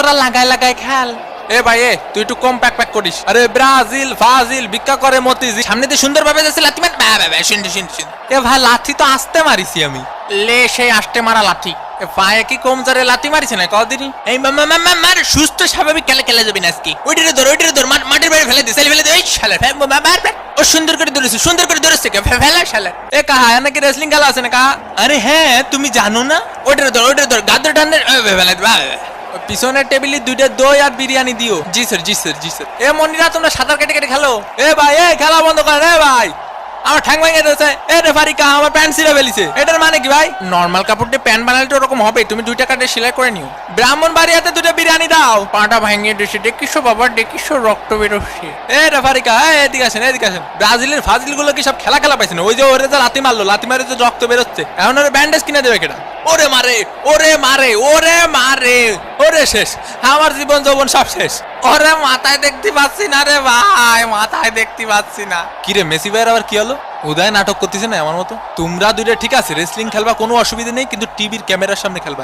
তোরা লাগাই লাগাই খেল। এ ভাই এ তুই একটু কম প্যাক প্যাক করিস। আরে ব্রাজিল ফাজিল ভিক্ষা করে মতিজি সামনে দিয়ে সুন্দর ভাবে যাচ্ছে লাথি মার। এ ভাই লাথি তো আসতে মারিছি আমি, লে সেই আসতে মারা লাথি। পায়ে কি কম জোরে লাথি মারিছে না কদিনই? এই মার সুস্থ স্বাভাবিক খেলে খেলে যাবি না আজকে। ওইটারে ধর মাটির বাইরে ফেলে দে, ফেলে দে। এই শালা ও সুন্দর করে ধরেছে ফেলা শালা। এ কাহা নাকি রেসলিং খেলা আছে না কাহা? আরে হ্যাঁ তুমি জানো না? ওইটারে ধর গাদ্দর টান্ডে ফেলে দে। পিছনের টেবিলে 2টা দই আর বিরিয়ানি দিও। জি স্যার। এ মনিরা তোমরা সাঁতার কেটে কেটে খেলো। এ ভাই এ খেলা বন্ধ কর। এ ভাই আমার ঠ্যাং ভেঙে দিয়েছে। এ রেফারি কা আমার প্যান্ট ছিঁড়ে ফেলিছে। এটার মানে কি ভাই? নরমাল কাপড় দিয়ে প্যান্ট বানালে তো ওরকম হবে। তুমি 2 টাকা দিয়ে সেলাই করে নিও। ব্রাহ্মণবাড়িয়াতে 2টা বিরিয়ানি দাও। পাটা ভেঙে দিয়েছে। দেখিস বাবা দেখিস রক্ত বেরোচ্ছে। এ রেফারি কা এদিকে আসেন। ব্রাজিলের ফাজিল গুলো কি সব খেলা পাইছে না? ওই যে ওরে যে লাথি মারলো, লাথি মারে যে রক্ত বেরোচ্ছে, এখন ওরে ব্যান্ডেজ কিনে দেবে কেটা? ওরে মারে ওরে শেষ। আমার জীবন যৌবন সব শেষ। ওরে মাথায় দেখতে পাচ্ছি না রে ভাই, মাথায় দেখতে পাচ্ছি না। কিরে মেসি ভাইয়ের আবার কি হলো? উদয় নাটক করতেছে না আমার মতো? তোমরা 2টা ঠিক আছে রেসলিং খেলবা, কোনো অসুবিধা নেই, কিন্তু টিভির ক্যামেরার সামনে খেলবা।